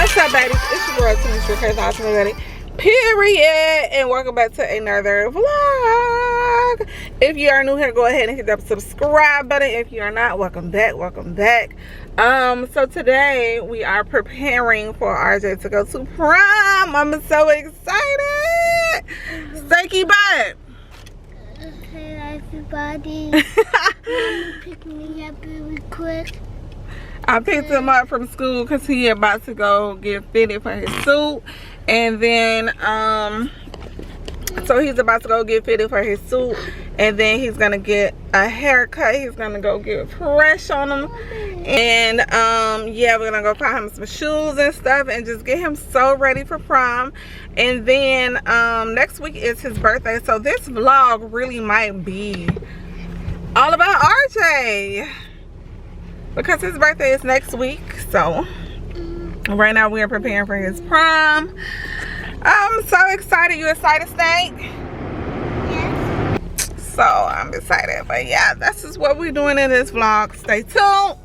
What's up, babies? It's your girl, Tanisha, period, and welcome back to another vlog. If you are new here, go ahead and hit that subscribe button. If you are not, welcome back. So today we are preparing for RJ to go to prom. I'm so excited. Stanky butt. Okay, everybody. Pick me up really quick. I picked him up from school because he about to go get fitted for his suit, and then so he's about to go get fitted for his suit, and then he's gonna get a haircut. He's gonna go get fresh on him, and yeah, we're gonna go find him some shoes and stuff and just get him so ready for prom. And then next week is his birthday, so this vlog really might be all about RJ because his birthday is next week. So right now we are preparing for his prom. I'm so excited. You excited, Stank? Yes. So I'm excited. But yeah, this is what we're doing in this vlog. Stay tuned.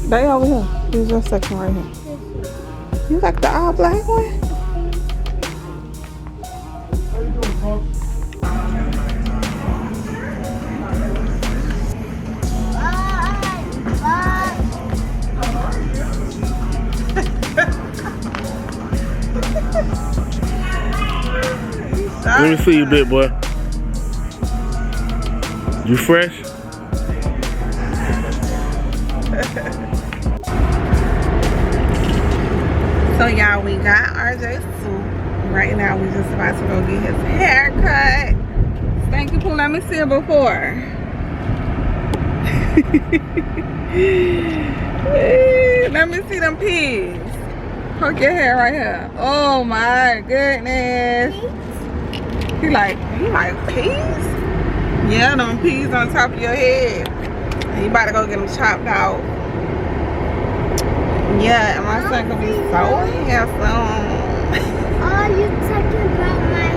They over here. Here's your section right here. You like the all black one? How you doing, folks? Let me see you, big boy. You fresh? So y'all, we got RJ's suit. Right now we just about to go get his haircut. Stanky Poo, let me see it before. Let me see them peas. Poke your hair right here. Oh my goodness. He like peas? Yeah, them peas on top of your head. You about to go get them chopped out. Yeah, and my son gonna be so handsome. Oh, you talking about my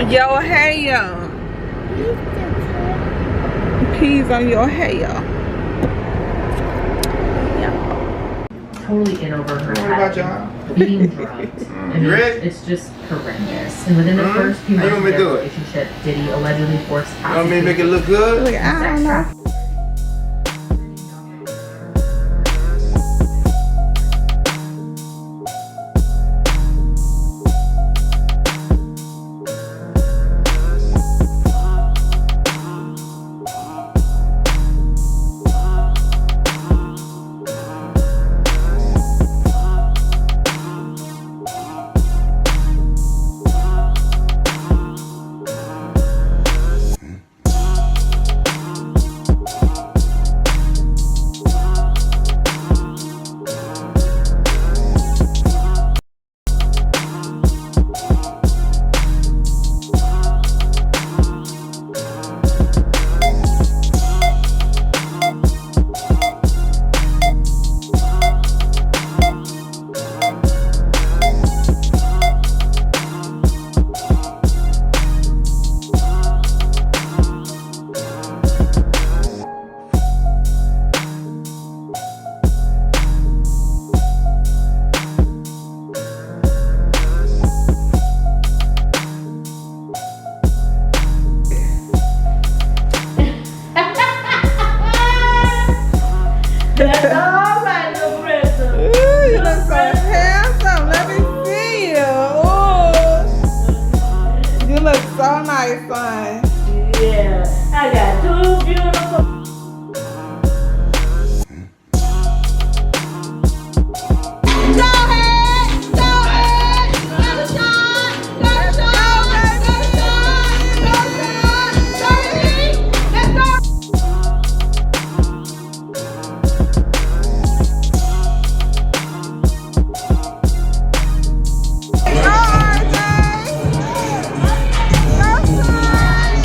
hair? Your hair. Peas on your hair. Yeah. Totally in over her What about head, y'all? being drugged. And it's just horrendous. And within the first few months of their relationship, Diddy allegedly forced You want me to make it look good? Look, I don't know. You look so handsome. Let me see you. Ooh. You look so nice, son. Yeah, I got two beautiful. Go, RJ. Go, son.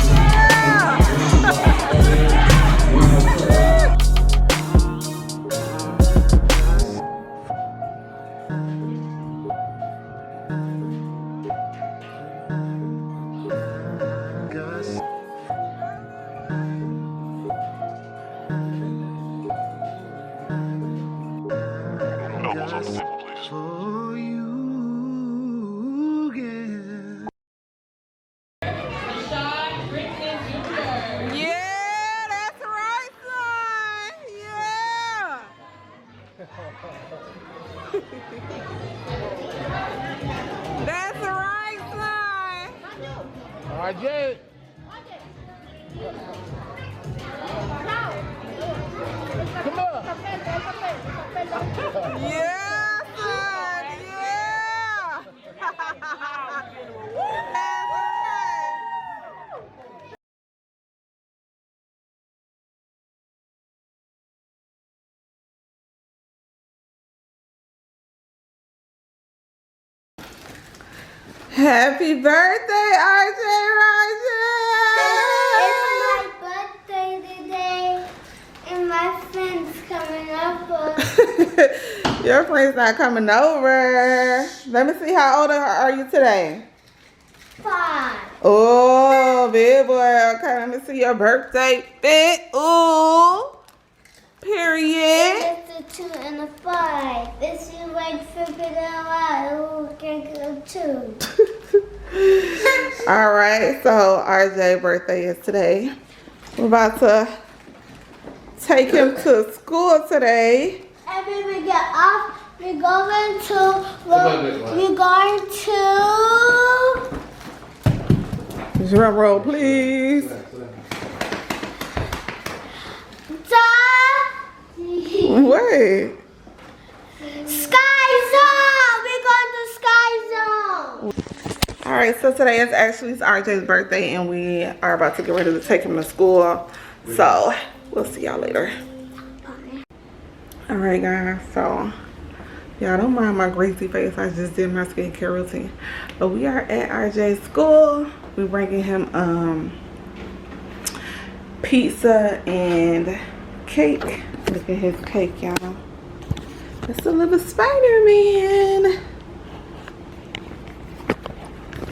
RJ. Come on. Yeah, son. Yeah. Happy birthday, RJ It's my birthday today, and my friends coming over. Roger. Your friend's not coming over. Let me see, how old are you today? 5. Oh, big boy. Okay, let me see your birthday fit. Ooh. Period. It's a 2 and a 5. This is like flipping it out. Ooh, can go 2. All right, so RJ's birthday is today. We're about to take him to school today. And when we get off, we're going to. Drum roll, please. Wait. Sky Zone! We're going to Sky Zone! All right, so today is actually RJ's birthday, and we are about to get ready to take him to school. So we'll see y'all later. All right, guys. So y'all don't mind my greasy face. I just did my skincare routine. But we are at RJ's school. We're bringing him pizza and cake. Look at his cake, y'all. It's a little Spider-Man.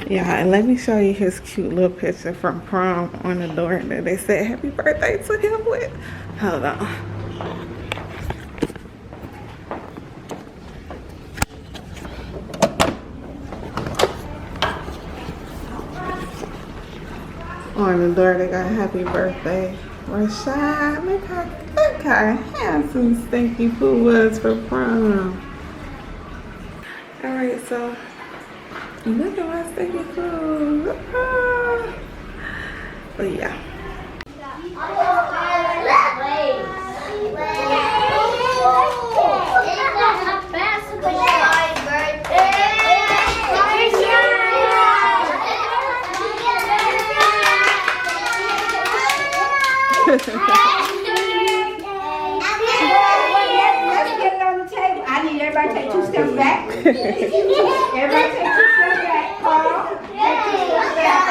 Yeah, and let me show you his cute little picture from prom on the door that they said happy birthday to him with. Hold on. On the door they got happy birthday. Rashad, look how handsome Stinky Poo was for prom. Alright, so look at my Stinky Poo. But yeah. Let's get it on the table. I need everybody to take 2 steps back. Everybody take 2 steps back. Carl, take 2 steps back.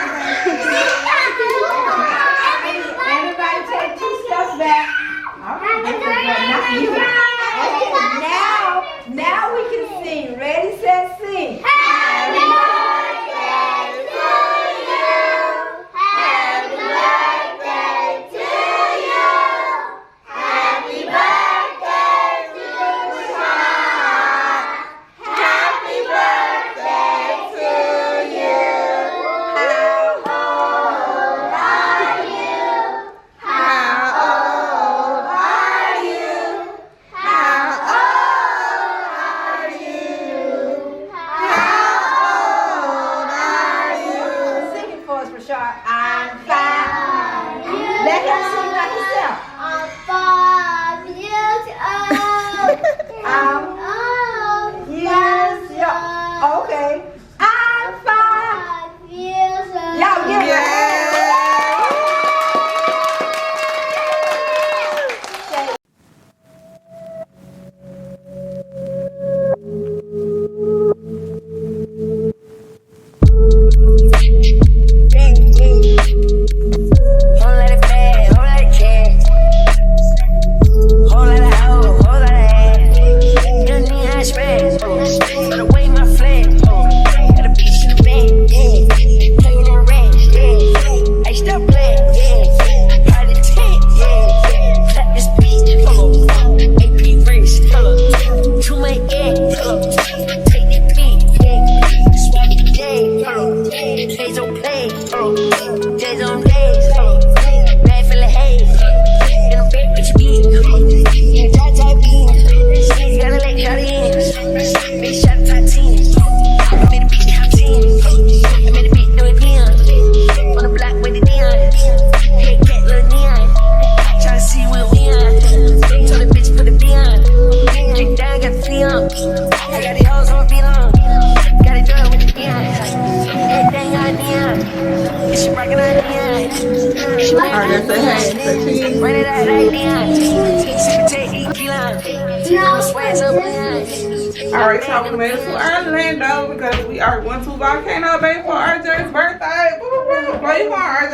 right, y'all, we made it to Orlando because we are going to Volcano Bay for RJ's birthday. Blow your horn, RJ.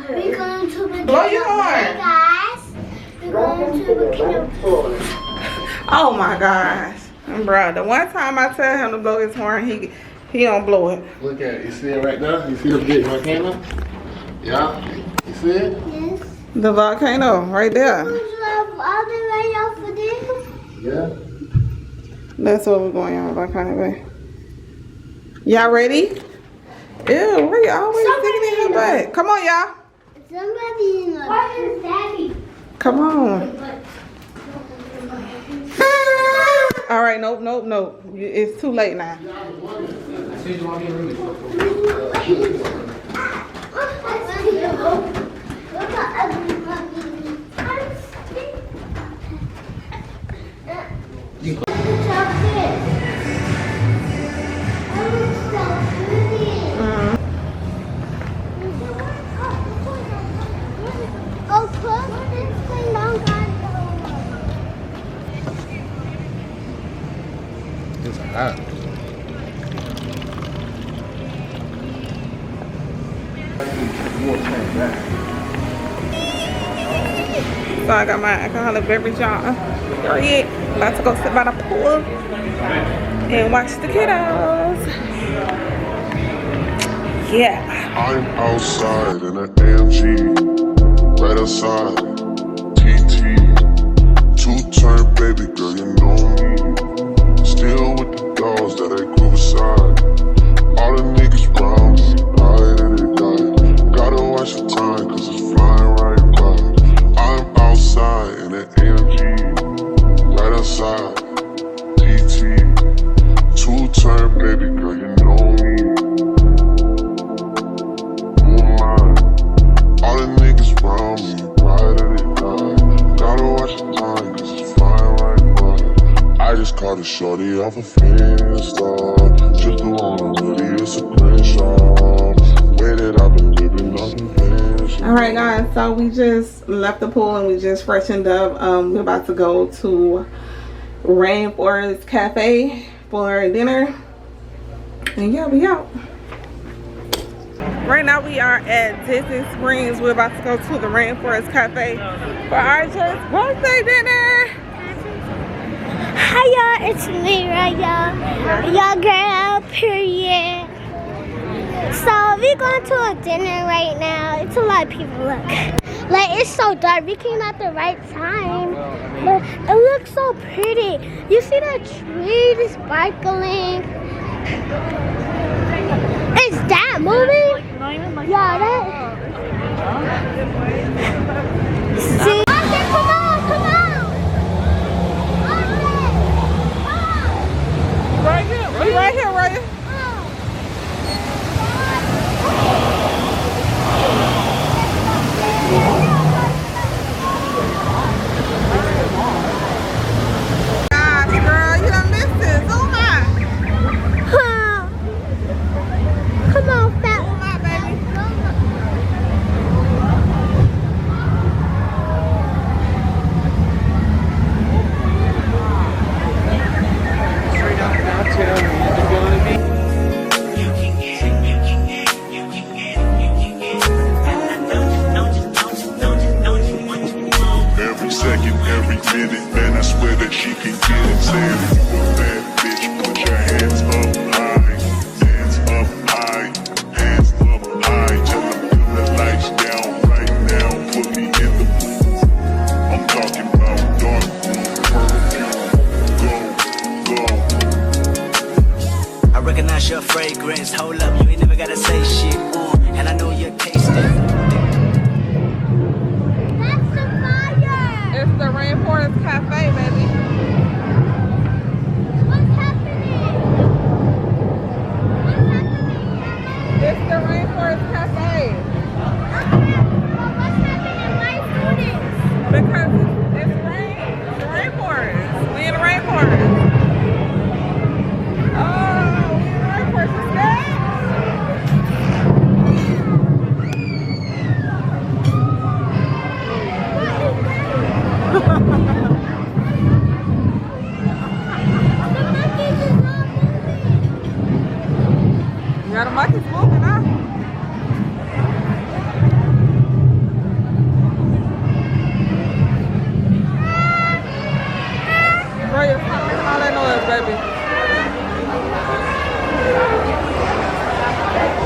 We're going to the Blow your horn. Hey guys, we're going to Volcano Bay. Oh my gosh. Bro, the one time I tell him to blow his horn, he don't blow it. Look at it. You see it right there? You see the big volcano? Yeah. You see it? Yes. The volcano right there. All the way over there. Yeah. That's what we're going on Volcano Bay. Y'all ready? Ew, where you always sticking in her butt? Come on, y'all. Somebody in the What is Daddy? Come on. All right, nope. It's too late now. It's hot. So I got my alcoholic beverage, y'all. Period. About to go sit by the pool and watch the kiddos. Yeah. I'm outside in an AMG, right outside, TT, two-turn baby girl, you know me. Still with the dogs that I grew beside. All the niggas round me, died and they died. Gotta watch the time, cause it's flying right by. I'm outside in an AMG, right outside, TT, two-turn baby girl, you know me. All the niggas round me, ride and they die. Gotta watch the time, cause it's flying right by. I just caught a shorty off a Finsta. Just the one really, it's a crenshaw. Way that I've been living, nothing finished. Alright guys, so we just left the pool and we just freshened up. We're about to go to Rainforest Cafe for dinner. And yeah, we out. Right now we are at Disney Springs. We're about to go to the Rainforest Cafe for RJ's birthday dinner. Hi y'all, it's me, right y'all? Y'all girl, period. So we're going to a dinner right now. It's a lot of people, look. Like, it's so dark. We came at the right time. But it looks so pretty. You see that tree just sparkling? Is that moving? Yeah, that. See? Okay, come on. Right here. Gosh, girl, you done missed it. Zoom out. Come on, fat. Zoom out, baby. Every second, every minute, man, I swear that she can get it. Saying, you a bad bitch, put your hands up high. Hands up high, hands up high. Tell them to the lights down right now, put me in the booth. I'm talking about dark perfume. Go. I recognize your fragrance. Hold up, you ain't never gotta say shit. And I know you're tasting. That's the fire. It's the Rainforest Cafe, baby. What's happening? It's the Rainforest Cafe. What's happening? Why students? Because it's rain. It's the rainforest. We in the rainforest. Oh, we in the rainforest. You scared? monkey's moving up. Bro, you're making all that noise, baby.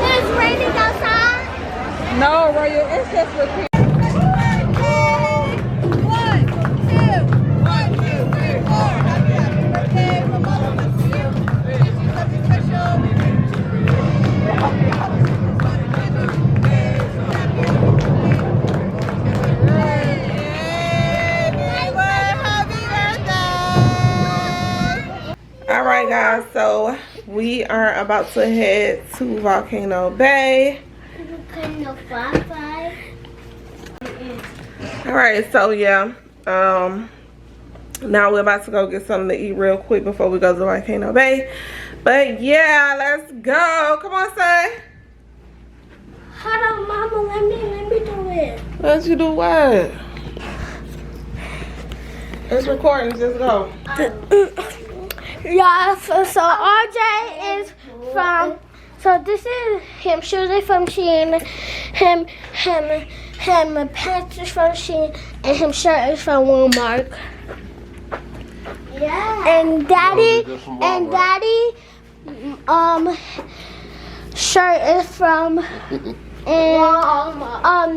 It's raining outside. No, Royal, it's just repeat. All right, guys, so we are about to head to Volcano Bay. All right, so yeah, now we're about to go get something to eat real quick before we go to Volcano Bay. But yeah, let's go. Come on, son. Hold on, Mama. Let me do it. Let you do what? It's recording. Just go. Yeah, so RJ is from, so this is him, shoes are from Shein, him pants is from Shein, and him shirt is from Walmart. Yeah. And daddy, shirt is from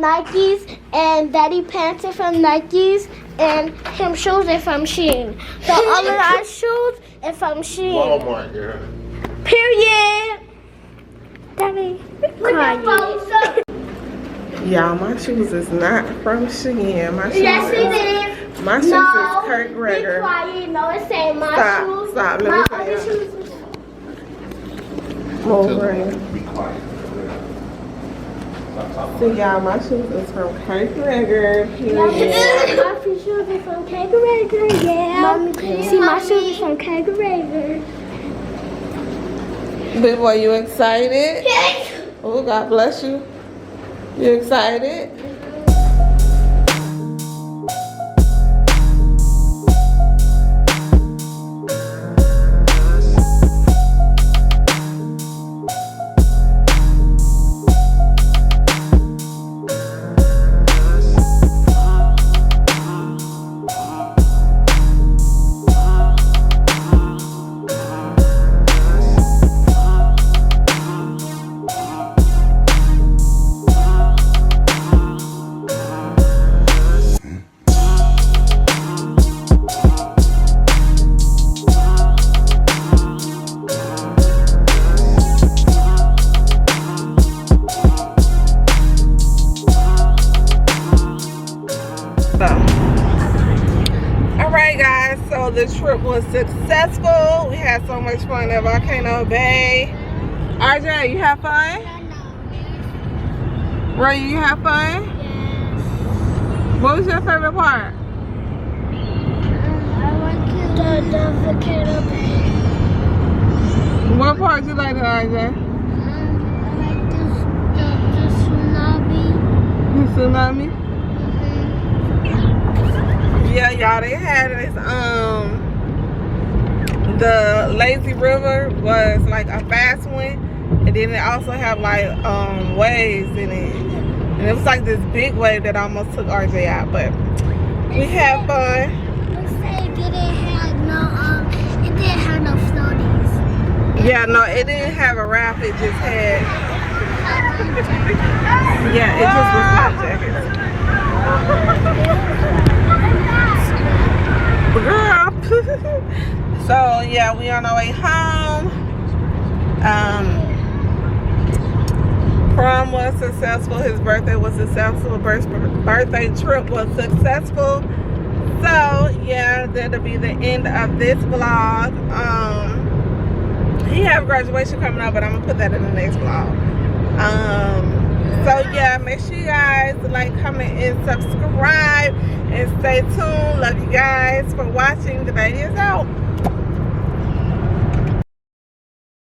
Nikes, and daddy pants are from Nikes, and him shoes are from Shein. So all of our shoes are from Shein. Walmart, girl. Period. Daddy, Y'all, my shoes is not from Shein. My shoes yes, it is. My shoes is Kurt Be Greger. quiet. No, it's saying my shoes. Stop. Let My me other say shoes. Be quiet. See, y'all, my shoes is from Kurt Greger. Period. My shoes are from Kurt Greger. Yeah. Mommy, see, my shoes are from Kurt Greger. Big boy, you excited? Yes. Oh, God bless you. You excited? Alright guys, so the trip was successful. We had so much fun at Volcano Bay. RJ, you have fun? Roy, you have fun? Yes. What was your favorite part? I went to the Volcano Bay. What part did you like, RJ? I like the tsunami. The tsunami? Yeah, y'all, they had this, the lazy river was like a fast one, and then it also have like waves in it, and it was like this big wave that almost took RJ out, but we had fun. It didn't have no floaties. Yeah, no, it didn't have a raft, it just had, yeah, it just was life jackets. Girl. So yeah, we on our way home. Prom was successful. His birthday was successful. Birthday trip was successful. So yeah, that'll be the end of this vlog. He have graduation coming up, but I'm gonna put that in the next vlog. So yeah, make sure you guys like, comment, and subscribe, and stay tuned. Love you guys for watching. The baby is out.